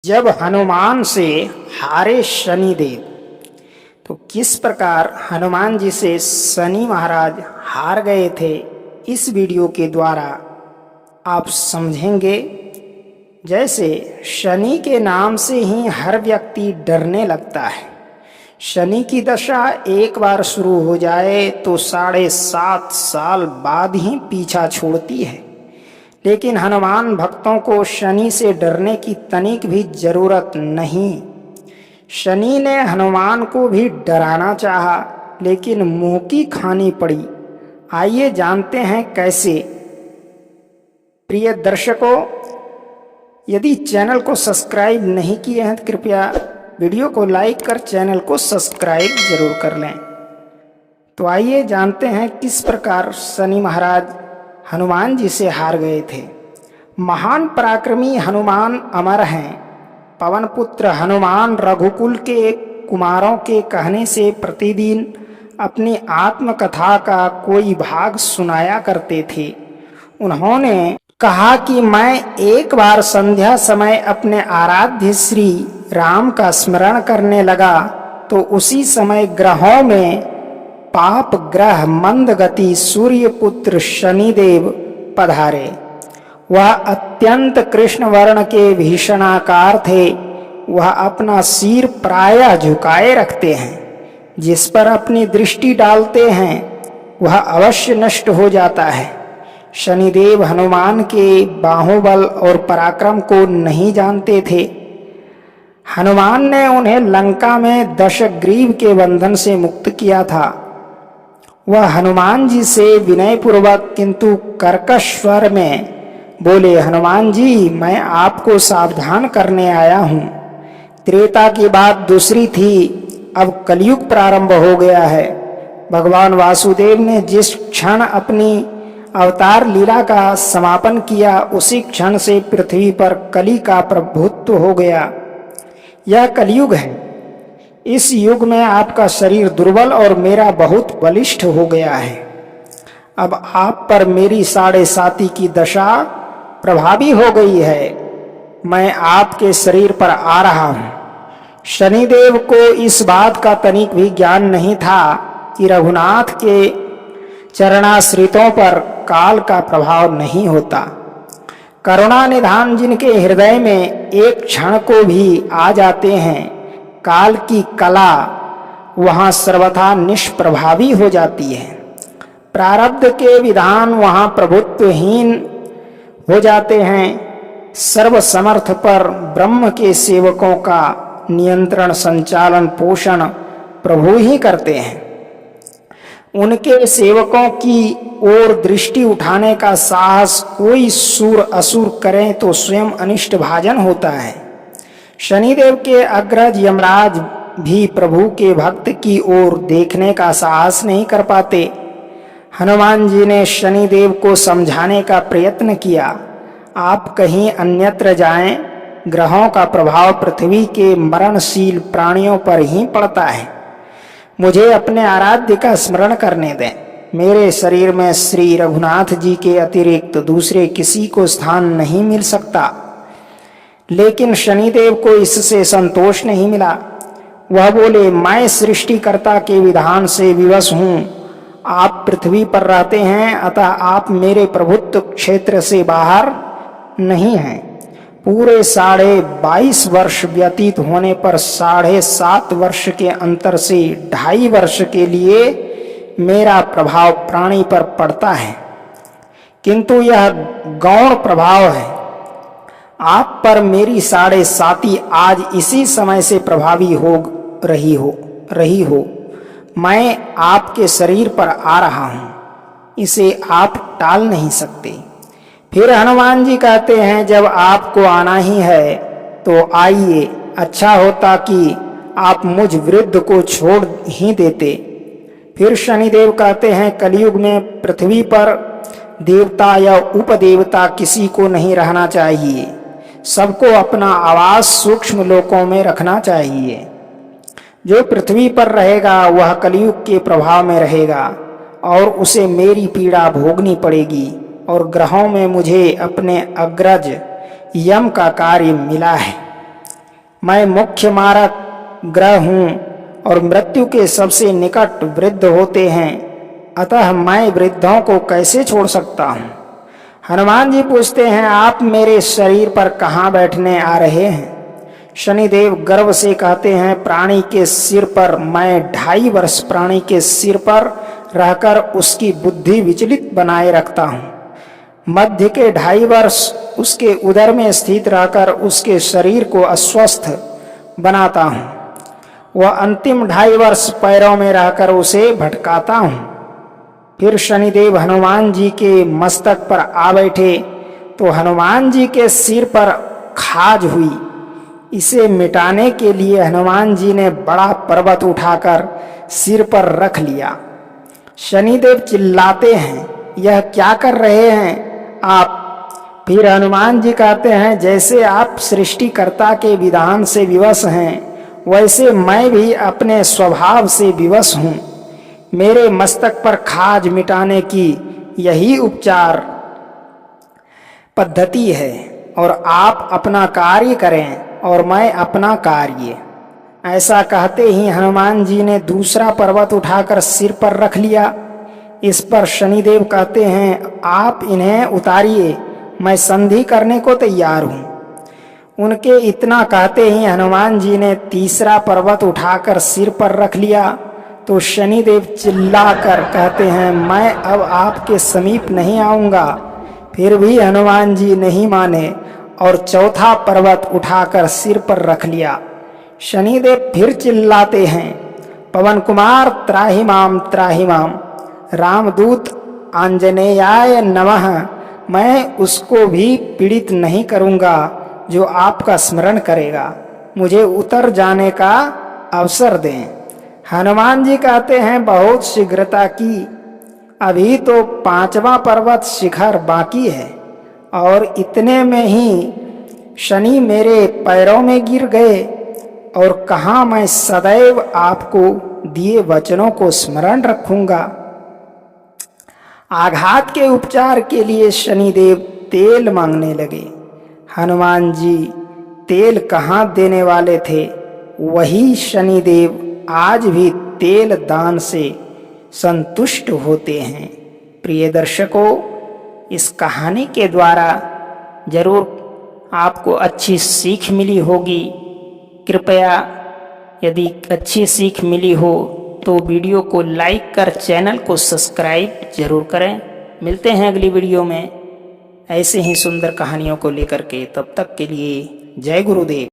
जब हनुमान से हारे शनिदेव, तो किस प्रकार हनुमान जी से शनि महाराज हार गए थे, इस वीडियो के द्वारा आप समझेंगे। जैसे शनि के नाम से ही हर व्यक्ति डरने लगता है। शनि की दशा एक बार शुरू हो जाए तो 7.5 साल बाद ही पीछा छोड़ती है। लेकिन हनुमान भक्तों को शनि से डरने की तनिक भी जरूरत नहीं। शनि ने हनुमान को भी डराना चाहा, लेकिन मुंह की खानी पड़ी। आइए जानते हैं कैसे। प्रिय दर्शकों, यदि चैनल को सब्सक्राइब नहीं किए हैं तो कृपया वीडियो को लाइक कर चैनल को सब्सक्राइब जरूर कर लें। तो आइए जानते हैं किस प्रकार शनि महाराज हनुमान जी से हार गए थे। महान पराक्रमी हनुमान अमर हैं। पवन पुत्र हनुमान रघुकुल के कुमारों के कहने से प्रतिदिन अपनी आत्मकथा का कोई भाग सुनाया करते थे। उन्होंने कहा कि मैं एक बार संध्या समय अपने आराध्य श्री राम का स्मरण करने लगा तो उसी समय ग्रहों में पाप ग्रह मंद गति सूर्य पुत्र शनिदेव पधारे। वह अत्यंत कृष्ण वर्ण के भीषणाकार थे। वह अपना सिर प्रायः झुकाए रखते हैं। जिस पर अपनी दृष्टि डालते हैं वह अवश्य नष्ट हो जाता है। शनिदेव हनुमान के बाहुबल और पराक्रम को नहीं जानते थे। हनुमान ने उन्हें लंका में दशग्रीव के बंधन से मुक्त किया था। वह हनुमान जी से विनयपूर्वक किंतु कर्कश स्वर में बोले, हनुमान जी, मैं आपको सावधान करने आया हूँ। त्रेता की बात दूसरी थी, अब कलयुग प्रारंभ हो गया है। भगवान वासुदेव ने जिस क्षण अपनी अवतार लीला का समापन किया उसी क्षण से पृथ्वी पर कली का प्रभुत्व हो गया। यह कलयुग है। इस युग में आपका शरीर दुर्बल और मेरा बहुत बलिष्ठ हो गया है। अब आप पर मेरी 7.5 की दशा प्रभावी हो गई है। मैं आपके शरीर पर आ रहा हूँ। शनिदेव को इस बात का तनिक भी ज्ञान नहीं था कि रघुनाथ के चरणाश्रितों पर काल का प्रभाव नहीं होता। करुणा निधान जिनके हृदय में एक क्षण को भी आ जाते हैं, काल की कला वहाँ सर्वथा निष्प्रभावी हो जाती है। प्रारब्ध के विधान वहाँ प्रभुत्वहीन हो जाते हैं। सर्वसमर्थ पर ब्रह्म के सेवकों का नियंत्रण, संचालन, पोषण प्रभु ही करते हैं। उनके सेवकों की ओर दृष्टि उठाने का साहस कोई सूर असुर करें तो स्वयं अनिष्ट भाजन होता है। शनिदेव के अग्रज यमराज भी प्रभु के भक्त की ओर देखने का साहस नहीं कर पाते। हनुमान जी ने शनिदेव को समझाने का प्रयत्न किया, आप कहीं अन्यत्र जाएं। ग्रहों का प्रभाव पृथ्वी के मरणशील प्राणियों पर ही पड़ता है। मुझे अपने आराध्य का स्मरण करने दें। मेरे शरीर में श्री रघुनाथ जी के अतिरिक्त दूसरे किसी को स्थान नहीं मिल सकता। लेकिन शनिदेव को इससे संतोष नहीं मिला। वह बोले, मैं सृष्टिकर्ता के विधान से विवश हूँ। आप पृथ्वी पर रहते हैं, अतः आप मेरे प्रभुत्व क्षेत्र से बाहर नहीं हैं। पूरे 22.5 वर्ष व्यतीत होने पर 7.5 वर्ष के अंतर से 2.5 वर्ष के लिए मेरा प्रभाव प्राणी पर पड़ता है, किंतु यह गौण प्रभाव है। आप पर मेरी 7.5 आज इसी समय से प्रभावी हो रही हो। मैं आपके शरीर पर आ रहा हूँ, इसे आप टाल नहीं सकते। फिर हनुमान जी कहते हैं, जब आपको आना ही है तो आइए। अच्छा होता कि आप मुझ वृद्ध को छोड़ ही देते। फिर शनिदेव कहते हैं, कलयुग में पृथ्वी पर देवता या उपदेवता किसी को नहीं रहना चाहिए। सबको अपना आवास सूक्ष्म लोकों में रखना चाहिए। जो पृथ्वी पर रहेगा वह कलयुग के प्रभाव में रहेगा और उसे मेरी पीड़ा भोगनी पड़ेगी। और ग्रहों में मुझे अपने अग्रज यम का कार्य मिला है। मैं मुख्य मारक ग्रह हूँ और मृत्यु के सबसे निकट वृद्ध होते हैं, अतः मैं वृद्धों को कैसे छोड़ सकता हूँ। हनुमान जी पूछते हैं, आप मेरे शरीर पर कहाँ बैठने आ रहे हैं। शनिदेव गर्व से कहते हैं, प्राणी के सिर पर मैं 2.5 वर्ष प्राणी के सिर पर रहकर उसकी बुद्धि विचलित बनाए रखता हूँ। मध्य के 2.5 वर्ष उसके उदर में स्थित रहकर उसके शरीर को अस्वस्थ बनाता हूँ। वह अंतिम 2.5 वर्ष पैरों में रहकर उसे भटकाता हूँ। फिर शनिदेव हनुमान जी के मस्तक पर आ बैठे तो हनुमान जी के सिर पर खाज हुई। इसे मिटाने के लिए हनुमान जी ने बड़ा पर्वत उठाकर सिर पर रख लिया। शनिदेव चिल्लाते हैं, यह क्या कर रहे हैं आप। फिर हनुमान जी कहते हैं, जैसे आप सृष्टिकर्ता के विधान से विवश हैं, वैसे मैं भी अपने स्वभाव से विवश हूँ। मेरे मस्तक पर खाज मिटाने की यही उपचार पद्धति है और आप अपना कार्य करें और मैं अपना कार्य। ऐसा कहते ही हनुमान जी ने दूसरा पर्वत उठाकर सिर पर रख लिया। इस पर शनिदेव कहते हैं, आप इन्हें उतारिए, मैं संधि करने को तैयार हूँ। उनके इतना कहते ही हनुमान जी ने तीसरा पर्वत उठाकर सिर पर रख लिया तो शनिदेव चिल्लाकर कहते हैं, मैं अब आपके समीप नहीं आऊँगा। फिर भी हनुमान जी नहीं माने और चौथा पर्वत उठाकर सिर पर रख लिया। शनिदेव फिर चिल्लाते हैं, पवन कुमार त्राहि माम, रामदूत आंजनेयाय नमः। मैं उसको भी पीड़ित नहीं करूँगा जो आपका स्मरण करेगा, मुझे उतर जाने का अवसर दें। हनुमान जी कहते हैं, बहुत शीघ्रता की, अभी तो 5वां पर्वत शिखर बाकी है और इतने में ही शनि मेरे पैरों में गिर गए और कहाँ मैं सदैव आपको दिए वचनों को स्मरण रखूंगा। आघात के उपचार के लिए शनिदेव तेल मांगने लगे। हनुमान जी तेल कहाँ देने वाले थे, वही शनिदेव आज भी तेल दान से संतुष्ट होते हैं। प्रिय दर्शकों, इस कहानी के द्वारा जरूर आपको अच्छी सीख मिली होगी। कृपया यदि अच्छी सीख मिली हो तो वीडियो को लाइक कर चैनल को सब्सक्राइब जरूर करें। मिलते हैं अगली वीडियो में ऐसे ही सुंदर कहानियों को लेकर के। तब तक के लिए जय गुरुदेव।